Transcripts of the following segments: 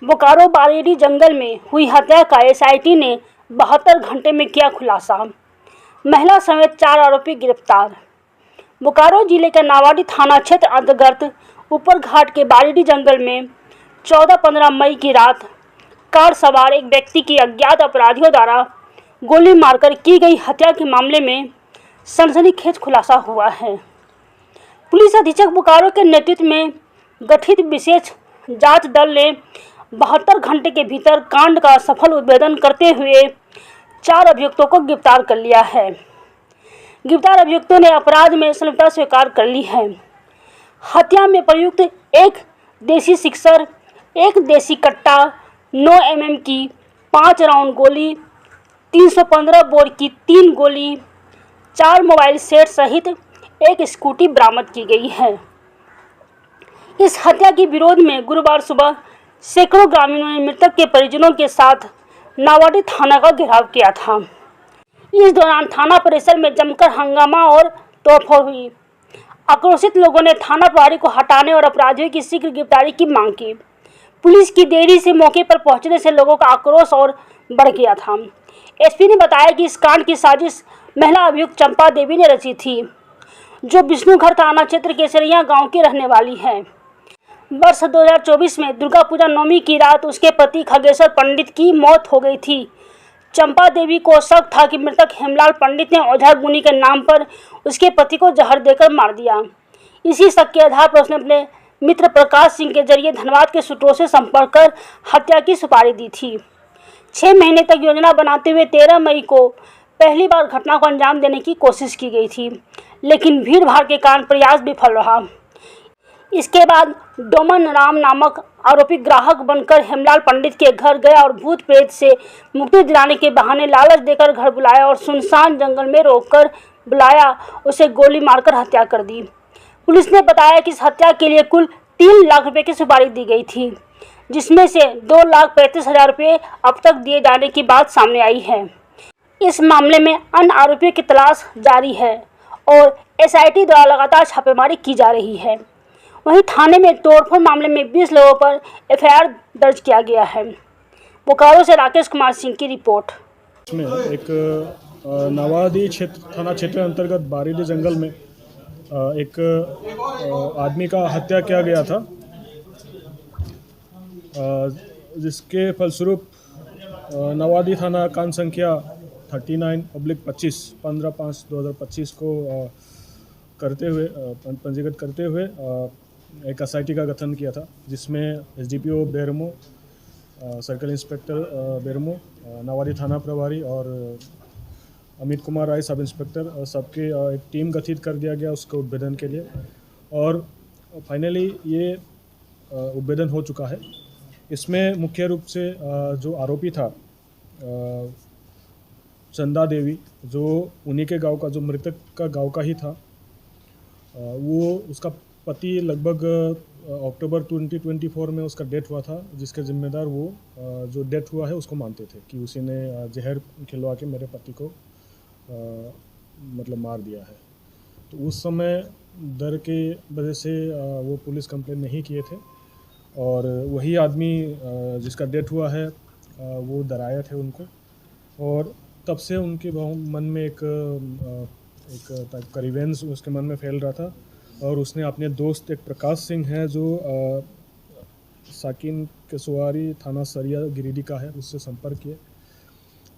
बोकारो बारेडी जंगल में हुई हत्या का एसआईटी ने 72 घंटे में किया खुलासा। महिला समेत 4 आरोपी गिरफ्तार। बोकारो जिले के नावाडी थाना क्षेत्र अंतर्गत ऊपर घाट के बारेडी जंगल में 14-15 मई की रात कार सवार एक व्यक्ति की अज्ञात अपराधियों द्वारा गोली मारकर की गई हत्या के मामले में सनसनीखेज खुलासा हुआ है। पुलिस अधीक्षक बोकारो के नेतृत्व में गठित विशेष जांच दल ने 72 घंटे के भीतर कांड का सफल उद्भेदन करते हुए 4 अभियुक्तों को गिरफ्तार कर लिया है। गिरफ्तार अभियुक्तों ने अपराध में संलिप्तता स्वीकार कर ली है। हत्या में प्रयुक्त एक देसी सिक्सर, एक देसी कट्टा, 9 mm की 5 राउंड गोली, 315 बोर की 3 गोली, 4 मोबाइल सेट सहित एक स्कूटी बरामद की गई है। इस हत्या के विरोध में गुरुवार सुबह सैकड़ों ग्रामीणों ने मृतक के परिजनों के साथ नावाडी थाना का घेराव किया था। इस दौरान थाना परिसर में जमकर हंगामा और तोड़फोड़ हुई। आक्रोशित लोगों ने थाना प्रभारी को हटाने और अपराधियों की शीघ्र गिरफ्तारी की मांग की। पुलिस की देरी से मौके पर पहुंचने से लोगों का आक्रोश और बढ़ गया था। एसपी ने बताया कि इस कांड की साजिश महिला अभियुक्त चंपा देवी ने रची थी, जो विष्णुघर थाना क्षेत्र केसरिया गांव की रहने वाली है। वर्ष 2024 में दुर्गा पूजा नवमी की रात उसके पति खगेश्वर पंडित की मौत हो गई थी। चंपा देवी को शक था कि मृतक हेमलाल पंडित ने ओझा मुनि के नाम पर उसके पति को जहर देकर मार दिया। इसी शक के आधार पर उसने अपने मित्र प्रकाश सिंह के जरिए धनबाद के सूत्रों से संपर्क कर हत्या की सुपारी दी थी। 6 महीने तक योजना बनाते हुए 13 मई को पहली बार घटना को अंजाम देने की कोशिश की गई थी, लेकिन भीड़ भाड़ के कारण प्रयास विफल रहा। इसके बाद डोमन राम नामक आरोपी ग्राहक बनकर हेमलाल पंडित के घर गया और भूत प्रेत से मुक्ति दिलाने के बहाने लालच देकर घर बुलाया और सुनसान जंगल में रोककर बुलाया उसे गोली मारकर हत्या कर दी। पुलिस ने बताया कि इस हत्या के लिए कुल 3 लाख रुपए की सुपारी दी गई थी, जिसमें से 2,35,000 रुपये अब तक दिए जाने की बात सामने आई है। इस मामले में अन्य आरोपियों की तलाश जारी है और एसआईटी द्वारा लगातार छापेमारी की जा रही है। वहीं थाने में तोड़फोड़ मामले में 20 लोगों पर एफआईआर दर्ज किया गया है। बोकारो से राकेश कुमार सिंह की रिपोर्ट। इसमें एक नावाडी थाना क्षेत्र अंतर्गत बारेडी जंगल में एक आदमी का हत्या किया गया था, जिसके फलस्वरूप नावाडी थाना कांड संख्या 39/25 15/5/2025 को पंजीकृत करते हुए एक एसआईटी का गठन किया था, जिसमें SDPO Bermo, circle inspector Bermo, Nawadih थाना प्रभारी और अमित कुमार राय सब इंस्पेक्टर सबके एक टीम गठित कर दिया गया उसके उद्भेदन के लिए। और फाइनली ये उद्भेदन हो चुका है। इसमें मुख्य रूप से जो आरोपी था चंदा देवी, जो उन्हीं के गांव का, जो मृतक का गांव का ही था, वो उसका पति लगभग अक्टूबर 2024 में उसका डेथ हुआ था, जिसके जिम्मेदार वो जो डेथ हुआ है उसको मानते थे कि उसी ने जहर खिलवा के मेरे पति को मतलब मार दिया है। तो उस समय डर के वजह से वो पुलिस कंप्लेन नहीं किए थे और वही आदमी जिसका डेथ हुआ है वो डराया थे उनको, और तब से उनके मन में एक टाइप का रिवेंज उसके मन में फैल रहा था। और उसने अपने दोस्त एक प्रकाश सिंह है जो साकिन केसवारी थाना सरिया गिरिडीह का है, उससे संपर्क किए,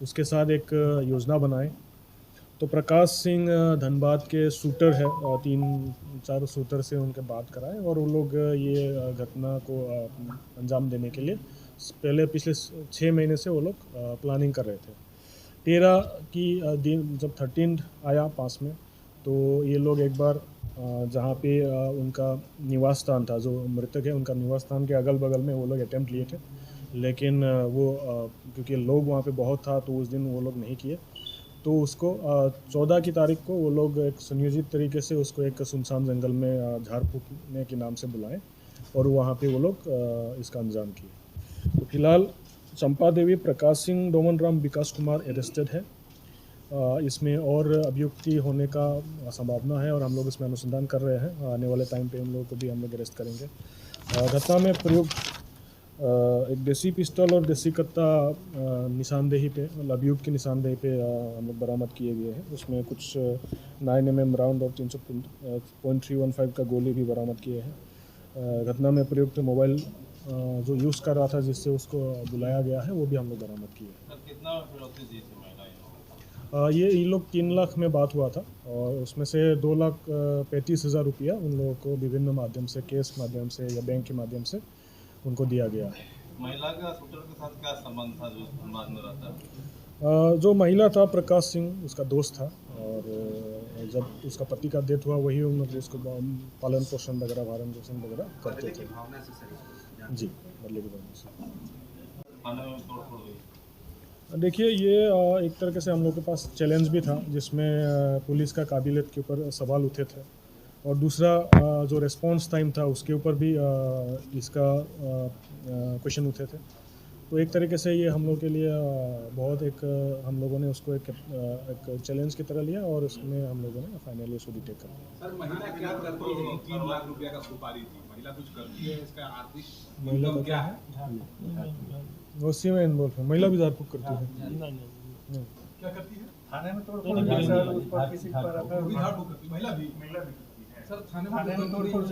उसके साथ एक योजना बनाए। तो प्रकाश सिंह धनबाद के शूटर है, 3-4 शूटर से उनके बात कराए और वो लोग ये घटना को अंजाम देने के लिए पिछले 6 महीने से वो लोग प्लानिंग कर रहे थे। 13 की दिन जब 13 आया पास में, तो ये लोग एक बार जहाँ पे उनका निवास स्थान था, जो मृतक है उनका निवास स्थान के अगल बगल में वो लोग अटैम्प्ट लिए थे, लेकिन वो क्योंकि लोग वहाँ पे बहुत था तो उस दिन वो लोग नहीं किए। तो उसको 14 की तारीख को वो लोग एक सुनियोजित तरीके से उसको एक सुनसान जंगल में झाड़ फूकने के नाम से बुलाए और वहाँ पे वो लोग इसका अंजाम किए। तो फिलहाल चंपा देवी, प्रकाश सिंह, डोमन राम, विकास कुमार अरेस्टेड है। इसमें और अभियुक्ति होने का संभावना है और हम लोग इसमें अनुसंधान कर रहे हैं। आने वाले टाइम पे इन लोगों को भी हम लोग अरेस्ट करेंगे। घटना में प्रयुक्त एक देसी पिस्टल और देसी कत्ता निशानदेही पे, मतलब अभियुक्त की निशानदेही पे हम लोग बरामद किए गए हैं। उसमें कुछ 9mm राउंड और 300.315 का गोली भी बरामद किए हैं। घटना में प्रयुक्त मोबाइल जो यूज़ कर रहा था जिससे उसको बुलाया गया है वो भी हम लोग बरामद किए हैं। कितना फिरौती दी थी महिला? ये लोग 3 लाख में बात हुआ था और उसमें से 2,35,000 रुपया उन लोगों को विभिन्न माध्यम से, केस माध्यम से या बैंक के माध्यम से उनको दिया गया है। महिला का शूटर के साथ क्या संबंध था जो धनबाद में रहता है? जो महिला था प्रकाश सिंह उसका दोस्त था और जब उसका पति का डेथ हुआ वही मतलब उसको पालन पोषण वगैरह, भरण पोषण वगैरह करते थे। जी, बदले की भावना से। थाने में तोड़फोड़ हुई। देखिए ये एक तरीके से हम लोग के पास चैलेंज भी था जिसमें पुलिस का काबिलियत के ऊपर सवाल उठे थे और दूसरा जो रिस्पांस टाइम था उसके ऊपर भी इसका क्वेश्चन उठे थे। तो एक तरीके से ये हम लोग के लिए बहुत एक हम लोगों ने उसको एक चैलेंज की तरह लिया और उसमें हम लोगों ने फाइनली उसको डिटेक्ट कर लिया। सर, महिला क्या करती है? 3 लाख रुपया का सुपारी थी, महिला कुछ करती है? इसका आर्थिक महिला इनकम क्या है? उसी में इन्वॉल्व है। महिला भी झाड़फूक करती है। क्या करती है? थाने में तोड़ वो भी झाड़फूक करती है, महिला भी सर थाने में तोड़फोड़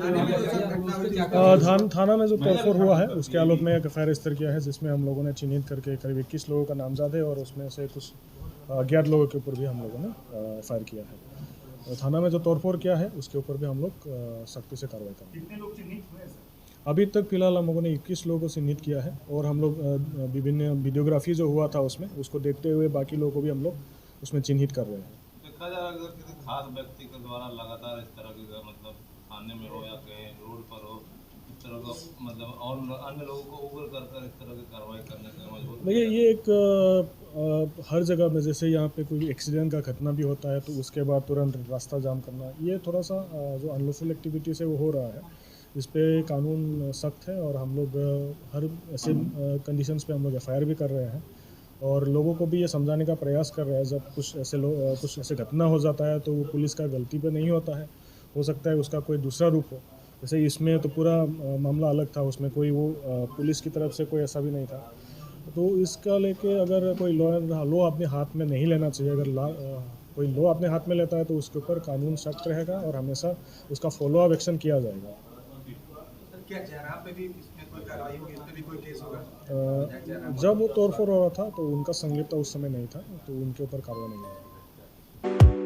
थाना में जो तोड़फोड़ हुआ है उसके आलोक में एक एफआईआर रजिस्टर किया है जिसमें हम लोगों ने चिन्हित करके करीब 21 लोगों का नामजद है और उसमें से कुछ अज्ञात लोगों के ऊपर भी हम लोगों ने एफआईआर किया है। थाना में जो तोड़फोड़ किया है उसके ऊपर भी हम लोग सख्ती से कार्रवाई करेंगे। कितने लोग चिन्हित हुए सर? अभी तक फिलहाल हम लोगों ने 21 लोगों को चिन्हित किया है और हम लोग विभिन्न वीडियोग्राफी जो हुआ था उसमें उसको देखते हुए बाकी लोगों को भी हम लोग उसमें चिन्हित कर रहे हैं। देखा जाए अगर किसी खास व्यक्ति के द्वारा लगातार इस तरह की मतलब थाने में हो या कहीं रोड पर हो, इस तरह का मतलब और अन्य लोगों को उबर कर इस तरह की कार्रवाई करने का मजबूर। देखिए ये एक हर जगह में जैसे यहाँ पे कोई एक्सीडेंट का घटना भी होता है तो उसके बाद तुरंत रास्ता जाम करना, ये थोड़ा सा जो अनलॉफुल एक्टिविटी से वो हो रहा है। इस पे कानून सख्त है और हम लोग हर ऐसे कंडीशंस पे हम लोग एफआईआर भी कर रहे हैं और लोगों को भी ये समझाने का प्रयास कर रहे हैं जब कुछ ऐसे घटना हो जाता है तो वो पुलिस का गलती पे नहीं होता है, हो सकता है उसका कोई दूसरा रूप हो। जैसे इसमें तो पूरा मामला अलग था, उसमें कोई वो पुलिस की तरफ से कोई ऐसा भी नहीं था। तो इसका लेके अगर कोई लॉ अपने हाथ में नहीं लेना चाहिए। अगर कोई लॉ अपने हाथ में लेता है तो उसके ऊपर कानून सख्त रहेगा और हमेशा उसका फॉलो अप एक्शन किया जाएगा। क्या जयराम पे भी इसमें कोई कार्रवाई होगी? इस पे भी कोई केस होगा? जब वो तोड़फोड़ हो रहा था तो उनका संलिप्तता उस समय नहीं था तो उनके ऊपर कार्रवाई नहीं हुई।